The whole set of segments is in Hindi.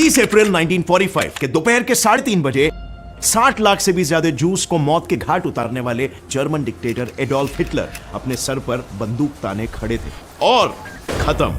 20 अप्रैल 1945 के दोपहर के 3:30 बजे 60 लाख से भी ज्यादा जूस को मौत के घाट उतारने वाले जर्मन डिक्टेटर एडोल्फ हिटलर अपने सर पर बंदूक ताने खड़े थे और खत्म,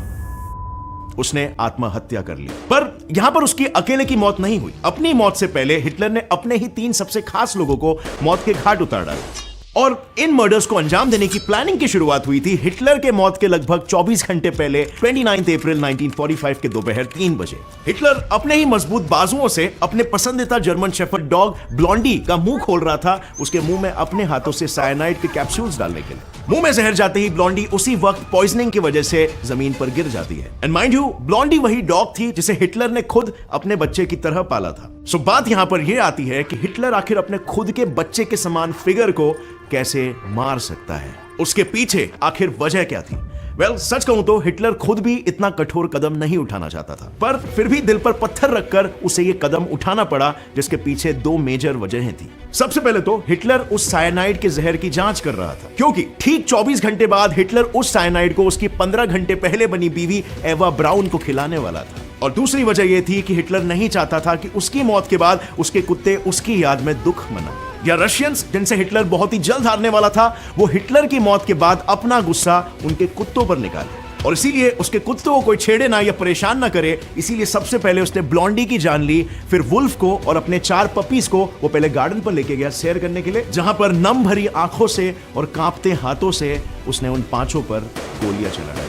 उसने आत्महत्या कर ली। पर यहां पर उसकी अकेले की मौत नहीं हुई। अपनी मौत से पहले हिटलर ने अपने ही 3 सबसे खास लोगों को मौत के घाट उतार डाला और इन मर्डर्स को अंजाम देने की प्लानिंग की शुरुआत हुई थी हिटलर के मौत के लगभग 24 घंटे पहले 29 अप्रैल 1945 के दोपहर 3 बजे। हिटलर अपने ही मजबूत बाजुओं से अपने पसंदीदा जर्मन शेफर्ड डॉग ब्लॉन्डी का मुंह खोल रहा था, उसके मुंह में अपने हाथों से साइनाइड के कैप्सूल्स डालने के लिए। मुंह में जहर जाते ही ब्लॉन्डी उसी वक्त पॉइजनिंग की वजह से जमीन पर गिर जाती है। एंड माइंड यू, ब्लॉन्डी वही डॉग थी जिसे हिटलर ने खुद अपने बच्चे की तरह पाला था। सो बात यहां पर यह आती है कि हिटलर आखिर अपने खुद के बच्चे के समान फिगर को कैसे मार सकता है, उसके पीछे आखिर वजह क्या थी? वेल, सच कहूं तो हिटलर खुद भी इतना कठोर कदम नहीं उठाना चाहता था, पर फिर भी दिल पर पत्थर रखकर उसे यह कदम उठाना पड़ा, जिसके पीछे 2 मेजर वजहें थी। सबसे पहले तो हिटलर उस साइनाइड के जहर की जांच कर रहा था, क्योंकि ठीक 24 घंटे बाद हिटलर उस साइनाइड को उसकी 15 घंटे पहले बनी बीवी एवा ब्राउन को खिलाने वाला था। और दूसरी वजह यह थी कि हिटलर नहीं चाहता था कि उसकी मौत के बाद उसके कुत्ते उसकी याद में दुख मनाएं। या रशियंस, जिनसे हिटलर बहुत ही जल्द हारने वाला था, वो हिटलर की मौत के बाद अपना गुस्सा उनके कुत्तों पर निकाले और इसीलिए उसके कुत्तों को कोई छेड़े ना या परेशान ना करे, इसीलिए सबसे पहले उसने ब्लॉन्डी की जान ली। फिर वुल्फ को और अपने 4 पपीज को वो पहले गार्डन पर लेके गया सैर करने के लिए, जहां पर नम भरी आंखों से और कांपते हाथों से उसने उन 5 पर गोलियां चला डाली।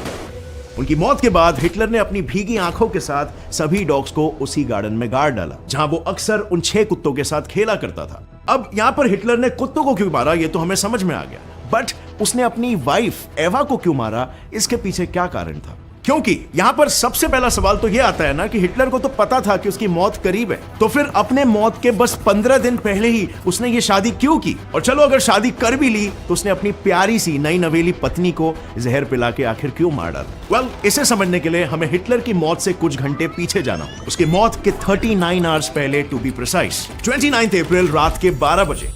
उनकी मौत के बाद हिटलर ने अपनी भीगी आंखों के साथ सभी डॉग्स को उसी गार्डन में गाड़ डाला, जहां वो अक्सर उन 6 कुत्तों के साथ खेला करता था। अब यहां पर हिटलर ने कुत्तों को क्यों मारा, ये तो हमें समझ में आ गया, बट उसने अपनी वाइफ एवा को क्यों मारा, इसके पीछे क्या कारण था? क्योंकि यहां पर सबसे पहला सवाल तो यह आता है ना कि हिटलर को तो पता था कि उसकी मौत करीब है, तो फिर अपने मौत के बस 15 दिन पहले ही उसने ये शादी क्यों की? और चलो अगर शादी कर भी ली तो उसने अपनी प्यारी सी नई नवेली पत्नी को जहर पिला के आखिर क्यों मार डाला? वेल, इसे समझने के लिए हमें हिटलर की मौत से कुछ घंटे पीछे जाना होगा, उसकी मौत के 39 आवर्स पहले, टू बी प्रिसाइज 29 अप्रैल रात के 12 बजे।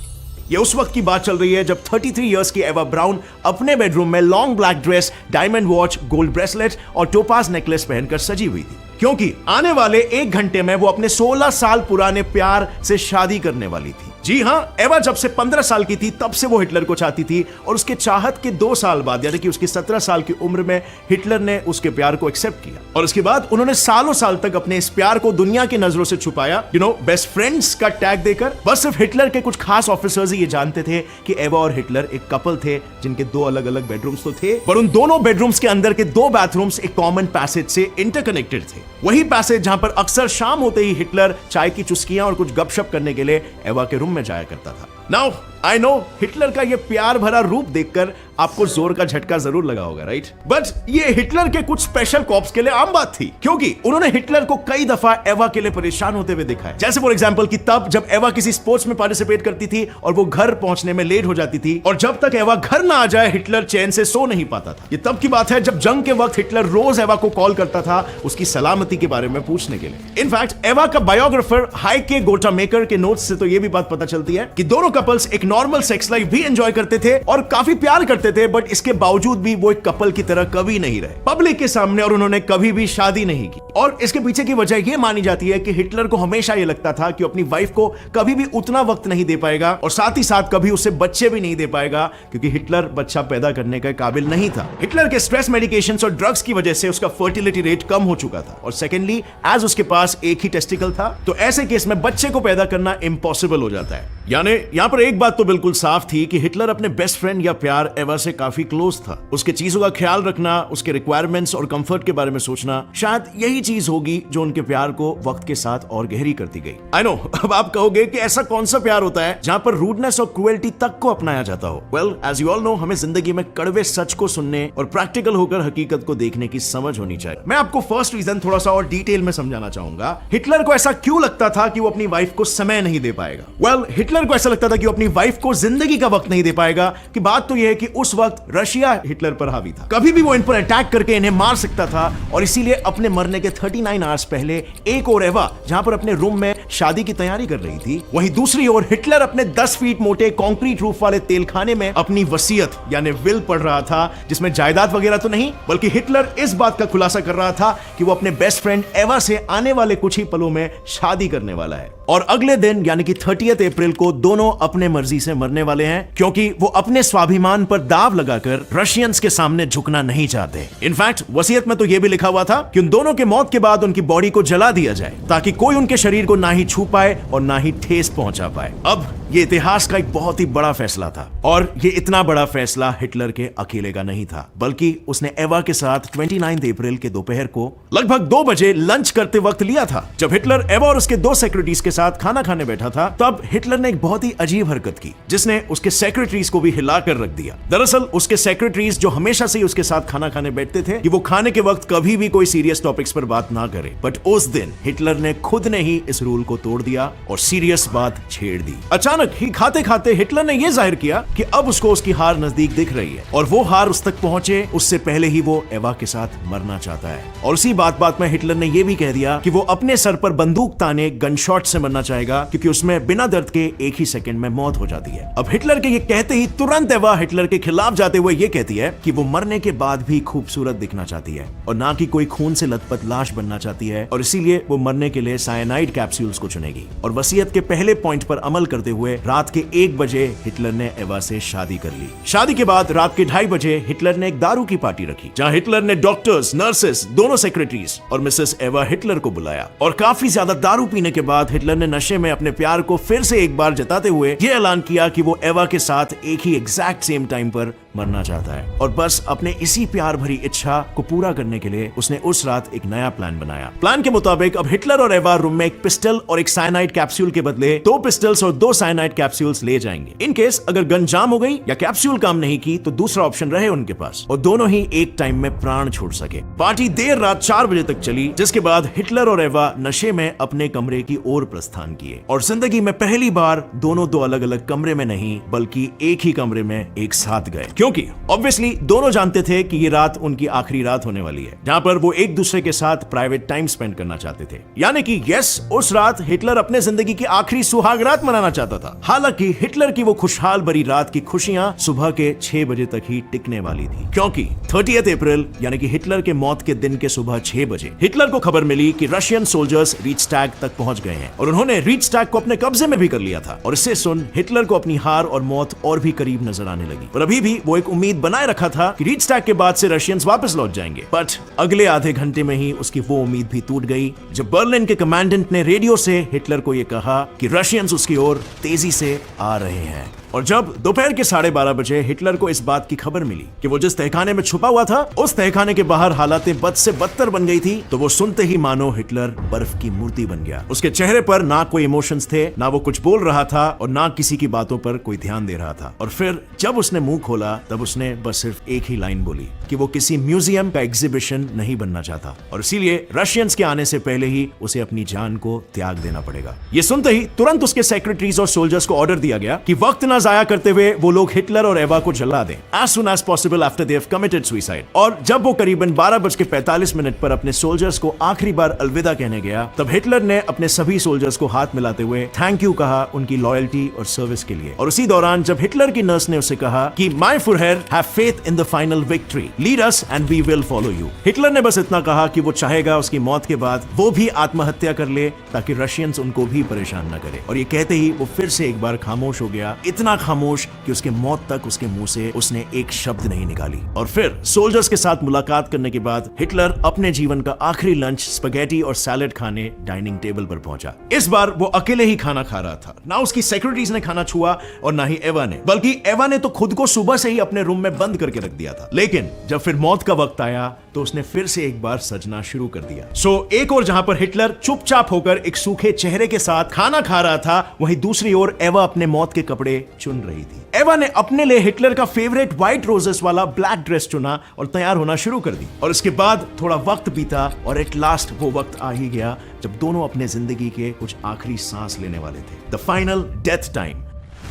ये उस वक्त की बात चल रही है जब 33 इयर्स की एवा ब्राउन अपने बेडरूम में long black dress, diamond watch, gold bracelet और टोपाज नेकलेस पहनकर सजी हुई थी, क्योंकि आने वाले 1 घंटे में वो अपने 16 साल पुराने प्यार से शादी करने वाली थी। जी हां, एवा जब से 15 साल की थी तब से वो हिटलर को चाहती थी और उसके चाहत के 2 साल बाद, यानी कि उसकी 17 साल की उम्र में हिटलर ने उसके प्यार को एक्सेप्ट किया और उसके बाद उन्होंने सालों साल तक अपने इस प्यार को दुनिया की नजरों से छुपाया, बेस्ट फ्रेंड्स का टैग देकर। बस सिर्फ हिटलर के कुछ खास ऑफिसर्स ही ये जानते थे कि एवा और हिटलर एक कपल थे, जिनके 2 अलग अलग बेडरूम्स तो थे, पर उन दोनों बेडरूम्स के अंदर के 2 बाथरूम्स एक कॉमन पैसेज से इंटरकनेक्टेड थे। वही पैसेज जहां पर अक्सर शाम होते ही हिटलर चाय की चुस्कियां और कुछ गपशप करने के लिए एवा के रूम में जाया करता था। नाउ आई नो हिटलर का ये प्यार भरा रूप देखकर आपको जोर का झटका जरूर लगा होगा, राइट? बट ये हिटलर के कुछ स्पेशल कॉप्स के लिए आम बात थी, क्योंकि उन्होंने हिटलर को कई दफा एवा के लिए परेशान होते हुए देखा है। जैसे फॉर एग्जांपल कि तब जब एवा किसी स्पोर्ट्स में पार्टिसिपेट करती थी और वो घर पहुंचने में लेट हो जाती थी, और जब तक एवा घर ना आ जाए हिटलर चैन से सो नहीं पाता था। ये तब की बात है जब जंग के वक्त हिटलर रोज एवा को कॉल करता था उसकी सलामती के बारे में पूछने के लिए। इनफैक्ट एवा का बायोग्राफर हाइके गोटामेकर के नोट्स से तो ये भी बात पता चलती है कि दोनों कपल्स एक नॉर्मल सेक्स लाइफ भी एंजॉय करते थे और काफी प्यार करते थे, बट इसके बावजूद भी वो एक कपल की तरह कभी नहीं रहे पब्लिक के सामने, और उन्होंने कभी भी शादी नहीं की। और इसके पीछे की वजह यह मानी जाती है कि हिटलर को हमेशा यह लगता था कि अपनी वाइफ को कभी भी उतना वक्त नहीं दे पाएगा और साथ ही साथ कभी उसे बच्चे भी नहीं दे पाएगा, क्योंकि हिटलर बच्चा पैदा करने के काबिल नहीं था। हिटलर के स्ट्रेस मेडिकेशंस और ड्रग्स की वजह से उसका फर्टिलिटी रेट कम हो चुका था, और सेकेंडली एज उसके पास एक ही टेस्टिकल था, तो ऐसे केस में बच्चे को पैदा करना इम्पॉसिबल हो जाता है। यानी यहां पर एक बात तो बिल्कुल साफ थी कि हिटलर अपने बेस्ट फ्रेंड या प्यार एवा से काफी क्लोज था। उसके चीजों का ख्याल रखना, उसके रिक्वायरमेंट्स और कंफर्ट के बारे में सोचना, शायद यही चीज होगी जो उनके प्यार को वक्त के साथ और गहरी करती गई। आई नो, अब आप कहोगे कि ऐसा कौन सा प्यार होता है जहां पर रूडनेस और क्रुएल्टी तक को अपनाया जाता हो? Well, as you all know, हमें जिंदगी में कड़वे सच को सुनने और प्रैक्टिकल होकर हकीकत को देखने की समझ होनी चाहिए। मैं आपको फर्स्ट रीजन थोड़ा सा और डिटेल में समझाना चाहूंगा। हिटलर को ऐसा क्यों लगता था कि वो अपनी वाइफ को समय नहीं दे पाएगा? वेल, हिटलर हिटलर को ऐसा लगता था कि वो अपनी वाइफ को जिंदगी का वक्त नहीं दे पाएगा। कि बात तो यह है कि उस वक्त रशिया हिटलर पर हावी था, कभी भी वो इन पर अटैक करके इन्हें मार सकता था। और इसीलिए अपने मरने के 39 आवर्स पहले एक और एवा जहां पर अपने रूम में शादी की तैयारी कर रही थी, वहीं दूसरी ओर हिटलर अपने 10 फीट मोटे कंक्रीट रूफ वाले तेलखाने में अपनी वसीयत यानी विल पढ़ रहा था, जिसमें जायदाद वगैरह तो नहीं, बल्कि हिटलर इस बात का खुलासा कर रहा था कि वो अपने बेस्ट फ्रेंड एवा से आने वाले कुछ ही पलों में शादी करने वाला है। और अगले दिन यानी कि 30 अप्रैल को दोनों अपने मर्जी से मरने वाले हैं, क्योंकि वो अपने स्वाभिमान पर दाव लगाकर रशियंस के सामने झुकना नहीं चाहते। इनफैक्ट वसीयत में तो यह भी लिखा हुआ था कि उन दोनों के मौत के बाद उनकी बॉडी को जला दिया जाए, ताकि कोई उनके शरीर को ना ही छू पाए और ना ही ठेस पहुंचा पाए। अब ये इतिहास का एक बहुत ही बड़ा फैसला था, और ये इतना बड़ा फैसला हिटलर के अकेले का नहीं था, बल्कि उसने एवा के साथ 29 अप्रैल के दोपहर को लगभग 2 बजे लंच करते वक्त लिया था। जब हिटलर एवा और उसके 2 सेक्रेटरीज के साथ खाना खाने बैठा था, तब हिटलर ने एक बहुत ही अजीब हरकत की, जिसने उसके सेक्रेटरीज को भी हिलाकर रख दिया। दरअसल उसके सेक्रेटरीज, जो हमेशा से ही उसके साथ खाना खाने बैठते थे, कि वो खाने के वक्त कभी भी कोई सीरियस टॉपिक्स पर बात ना करे, बट उस दिन हिटलर ने खुद ने ही इस रूल को तोड़ दिया और सीरियस बात छेड़ दी। अचानक ही खाते खाते हिटलर ने यह जाहिर किया कि अब उसको उसकी हार नजदीक दिख रही है, और वो हार उस तक पहुंचे उससे पहले ही वो एवा के साथ मरना चाहता है। और उसी बात में हिटलर ने यह भी कह दिया कि वो अपने सर पर बंदूक ताने गन शॉट से मरना चाहेगा, क्योंकि उसमें बिना दर्द के एक ही सेकंड में मौत हो जाती है। अब हिटलर के ये कहते ही तुरंत एवा हिटलर के खिलाफ जाते हुए ये कहती है कि वो मरने के बाद भी खूबसूरत दिखना चाहती है, और ना कि कोई खून से लथपथ लाश बनना चाहती है, और इसीलिए वो मरने के लिए साइनाइड कैप्सूल्स को चुनेगी। और वसीयत के पहले पॉइंट पर अमल करते हुए रात के 1 बजे हिटलर ने एवा से शादी कर ली। शादी के बाद रात के 2:30 बजे हिटलर ने एक दारू की पार्टी रखी, जहां हिटलर ने डॉक्टर्स, नर्सेस, दोनों सेक्रेटरीज और मिसेस एवा हिटलर को बुलाया। और काफी ज्यादा दारू पीने के बाद हिटलर ने नशे में अपने प्यार को फिर से एक बार जताते हुए यह ऐलान किया कि वो एवा के साथ एक ही एग्जैक्ट सेम टाइम पर मरना चाहता है। और बस अपने इसी प्यार भरी इच्छा को पूरा करने के लिए उसने उस रात एक नया प्लान बनाया। प्लान के मुताबिक अब हिटलर और एवा रूम में एक पिस्टल और एक साइनाइड कैप्सूल के बदले 2 पिस्टल्स और 2 साइनाइड कैप्सूल्स ले जाएंगे। इन केस अगर गन जाम हो गई या कैप्सूल काम नहीं की तो दूसरा ऑप्शन रहे उनके पास, और दोनों ही एक टाइम में प्राण छोड़ सके। पार्टी देर रात 4 बजे तक चली, जिसके बाद हिटलर और एवा नशे में अपने कमरे की ओर प्रस्थान किए, और जिंदगी में पहली बार दोनों 2 अलग अलग कमरे में नहीं बल्कि एक ही कमरे में एक साथ गए, क्योंकि ऑब्वियसली दोनों जानते थे कि ये रात उनकी आखिरी रात होने वाली है, जहां पर वो एक दूसरे के साथ प्राइवेट टाइम स्पेंड करना चाहते थे। यानी कि यस, उस रात हिटलर अपने जिंदगी की आखिरी सुहाग रात मनाना चाहता था। हालांकि हिटलर की वो खुशहाल भरी रात की खुशियां सुबह के 6 बजे तक ही टिकने वाली थी, क्योंकि 30 अप्रैल यानी कि हिटलर के मौत के दिन के सुबह 6 बजे हिटलर को खबर मिली कि रशियन सोल्जर्स रीचस्टैग तक पहुंच गए हैं, और उन्होंने रीचस्टैग को अपने कब्जे में भी कर लिया था। और इससे सुन हिटलर को अपनी हार और मौत और भी करीब नजर आने लगी, पर अभी भी वो एक उम्मीद बनाए रखा था कि रीचस्टैग के बाद से रशियंस वापस लौट जाएंगे। बट अगले आधे घंटे में ही उसकी वो उम्मीद भी टूट गई, जब बर्लिन के कमांडेंट ने रेडियो से हिटलर को यह कहा कि रशियंस उसकी ओर तेजी से आ रहे हैं। और जब दोपहर के 12:30 बजे हिटलर को इस बात की खबर मिली कि वो जिस तहखाने में छुपा हुआ था, उस तहखाने के बाहर हालातें बद से बदतर बन गई थी, तो वो सुनते ही मानो हिटलर बर्फ की मूर्ति बन गया। उसके चेहरे पर ना कोई इमोशंस थे, ना वो कुछ बोल रहा था, और ना किसी की बातों पर कोई ध्यान दे रहा था। और फिर जब उसने मुंह खोला, तब उसने बस सिर्फ एक ही लाइन बोली कि वो किसी म्यूजियम का एग्जीबिशन नहीं बनना चाहता, और इसीलिए रशियंस के आने से पहले ही उसे अपनी जान को त्याग देना पड़ेगा। ये सुनते ही तुरंत उसके सेक्रेटरीज और सोल्जर्स को ऑर्डर दिया गया कि वक्त ना जाया करते हुए वो लोग हिटलर और एवा को जला दें as soon as possible after they have committed suicide। और जब वो करीबन 12:45 पर अपने सोल्जर्स को आखिरी बार अलविदा कहने गया, तब हिटलर ने अपने सभी सोल्जर्स को हाथ मिलाते हुए थैंक यू कहा उनकी लॉयल्टी और सर्विस के लिए। और उसी दौरान जब हिटलर की नर्स ने उसे कहा कि my Fuhrer have faith in the final victory, lead us and we will follow you. Hitler ने बस इतना कहा कि वो चाहेगा उसकी मौत के बाद वो भी आत्महत्या कर ले, ताकि रशियंस उनको भी परेशान न करे। और ये कहते ही वो फिर से एक बार खामोश हो गया, इतना खामोश कि उसके मौत तक उसके मुंह से उसने एक शब्द नहीं निकाली। और फिर सोल्जर्स के साथ मुलाकात करने के बाद हिटलर अपने जीवन का आखिरी लंच स्पगेटी और सैलेड खाने डाइनिंग टेबल पर पहुंचा। इस बार वो अकेले ही खाना खा रहा था, ना उसकी सेक्रेटरीज ने खाना छुआ और ना ही एवा ने, बल्कि एवा ने तो खुद को सुबह से ही अपने रूम में बंद करके रख दिया था। लेकिन जब फिर मौत का वक्त आया तो उसने फिर से एक बार सजना शुरू कर दिया। एक और जहां पर हिटलर चुपचाप होकर एक सूखे चेहरे के साथ खाना खा रहा था, वहीं दूसरी ओर एवा अपने मौत के कपड़े चुन रही थी। एवा ने अपने लिए हिटलर का फेवरेट व्हाइट रोजेस वाला ब्लैक ड्रेस चुना और तैयार होना शुरू कर दी। और इसके बाद थोड़ा वक्त बीता और एट लास्ट वो वक्त आ ही गया जब दोनों अपने जिंदगी के कुछ आखिरी सांस लेने वाले थे। The final death time.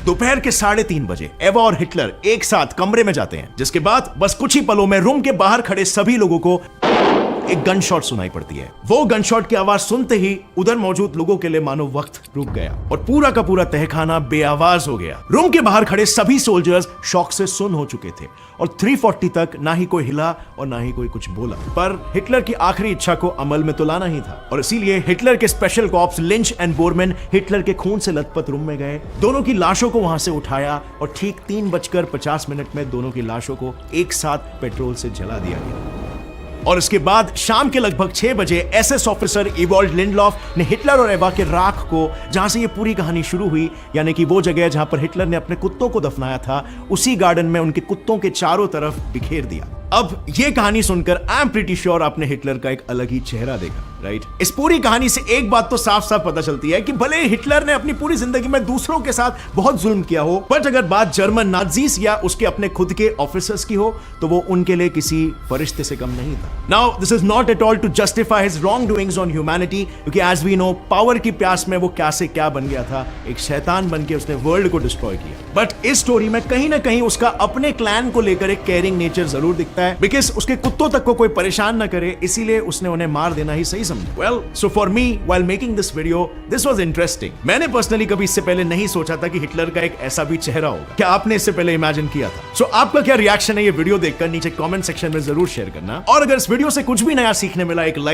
दोपहर के 3:30 बजे एवा और हिटलर एक साथ कमरे में जाते हैं, जिसके बाद बस कुछ ही पलों में रूम के बाहर खड़े सभी लोगों को एक गन शॉट सुनाई पड़ती है। वो गन शॉट की आवाज सुनते ही उधर मौजूद लोगों के लिए मानो वक्त रुक गया और पूरा का पूरा तहखाना बेआवाज हो गया। रूम के बाहर खड़े सभी सोल्जर्स शॉक से सुन्न हो चुके थे और 3:40 तक ना ही कोई हिला और ना ही कोई कुछ बोला। पर हिटलर की आखिरी इच्छा को अमल में तो लाना ही था और इसीलिए हिटलर के special corps Linge and Bormann Hitler के खून से लथपथ रूम में गए, दोनों की लाशों को वहां से उठाया और ठीक 3:50 में दोनों की लाशों को एक साथ पेट्रोल से जला दिया गया। और इसके बाद शाम के लगभग 6 बजे एसएस ऑफिसर इवॉल्ड लिंडलॉफ ने हिटलर और एवा के राख को, जहां से ये पूरी कहानी शुरू हुई, यानी कि वो जगह जहां पर हिटलर ने अपने कुत्तों को दफनाया था, उसी गार्डन में उनके कुत्तों के चारों तरफ बिखेर दिया। अब ये कहानी सुनकर आई एम प्रीटी श्योर आपने हिटलर का एक अलग ही चेहरा देखा, राइट? इस पूरी कहानी से एक बात तो साफ साफ पता चलती है कि भले हिटलर ने अपनी पूरी जिंदगी में दूसरों के साथ बहुत जुल्म किया हो, बट अगर बात जर्मन नाजीज या उसके अपने खुद के ऑफिसर्स की हो तो वो उनके लिए किसी फरिश्ते से कम नहीं था। Now this is not at all to justify his wrong doings on humanity, क्योंकि एज वी नो पावर की प्यास में वो क्या से क्या बन गया था, एक शैतान बन के उसने वर्ल्ड को डिस्ट्रॉय किया। बट इस स्टोरी में कहीं ना कहीं उसका अपने क्लैन को लेकर एक केयरिंग नेचर जरूर दिखता है, बिकॉज उसके कुत्तों तक को कोई परेशान ना करे, इसीलिए उसने उन्हें मार देना ही सही समझा। Well, so for me while making this video this was interesting. मैंने पर्सनली कभी इससे पहले नहीं सोचा था कि हिटलर का एक ऐसा भी चेहरा होगा। क्या आपने इससे पहले इमेजिन किया था? सो आपका क्या रिएक्शन है ये वीडियो देखकर नीचे कमेंट सेक्शन में जरूर शेयर करना। और अगर इस वीडियो से कुछ भी नया सीखने मिला, एक लाइक